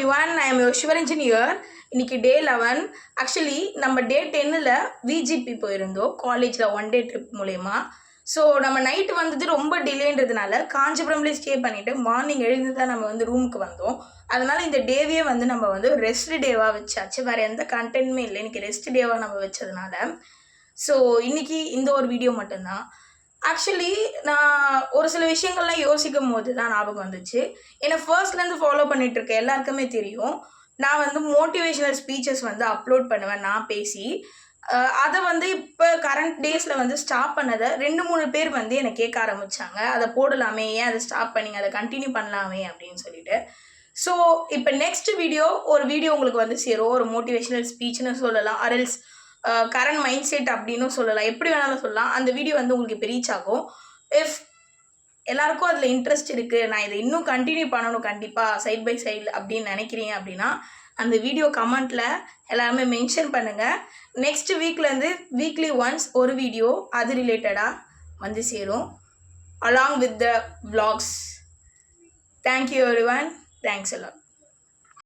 everyone, I am your Shivaranjan here. இன்னைக்கு டே 11. Actually நம்ம டே 10ல் VGP போயிருந்தோம் காலேஜில் 1 டே ட்ரிப் மூலயமா. ஸோ நம்ம நைட்டு வந்துட்டு ரொம்ப டிலேன்றதுனால காஞ்சிபுரம்லேயே ஸ்டே பண்ணிவிட்டு மார்னிங் எழுந்து தான் நம்ம வந்து ரூமுக்கு வந்தோம். அதனால் இந்த டேவே வந்து நம்ம வந்து ரெஸ்ட் டேவாக வச்சாச்சு. வேறு எந்த கண்டென்ட்டுமே இல்லை, இன்றைக்கி ரெஸ்ட் டேவாக நம்ம வச்சதுனால. ஸோ இன்றைக்கி இந்த ஒரு வீடியோ மட்டும்தான். ஆக்சுவலி நான் ஒரு சில விஷயங்கள்லாம் யோசிக்கும் போது தான் ஞாபகம் வந்துச்சு. என்னை ஃபர்ஸ்ட்லேருந்து ஃபாலோ பண்ணிகிட்ருக்க எல்லாருக்குமே தெரியும், நான் வந்து மோட்டிவேஷ்னல் ஸ்பீச்சஸ் வந்து அப்லோட் பண்ணுவேன் நான் பேசி. அதை வந்து இப்போ கரண்ட் டேஸில் வந்து ஸ்டாப் பண்ணதை 2-3 பேர் வந்து என்னை கேட்க ஆரம்பித்தாங்க. அதை போடலாமே, ஏன் அதை ஸ்டாப் பண்ணிங்க, அதை கண்டினியூ பண்ணலாமே அப்படின்னு சொல்லிட்டு. ஸோ இப்போ நெக்ஸ்ட் ஒரு வீடியோ உங்களுக்கு வந்து சேரும். ஒரு மோட்டிவேஷ்னல் ஸ்பீச்னு சொல்லலாம், அரல்ஸ் கரண்ட் மைண்ட் செட் அப்படின்னு சொல்லலாம், எப்படி வேணாலும் சொல்லலாம். அந்த வீடியோ வந்து உங்களுக்கு இப்போ ரீச் ஆகும். இஃப் எல்லாருக்கும் அதில் இன்ட்ரெஸ்ட் இருக்குது, நான் இதை இன்னும் கண்டினியூ பண்ணணும் கண்டிப்பாக சைட் பை சைடு அப்படின்னு நினைக்கிறீங்க அப்படின்னா அந்த வீடியோ கமெண்ட்டில் எல்லாருமே மென்ஷன் பண்ணுங்கள். நெக்ஸ்ட் வீக்லேருந்து வீக்லி ஒன்ஸ் ஒரு வீடியோ அது ரிலேட்டடாக வந்து சேரும், along with the vlogs. Thank you everyone. Thanks எல்லாம்.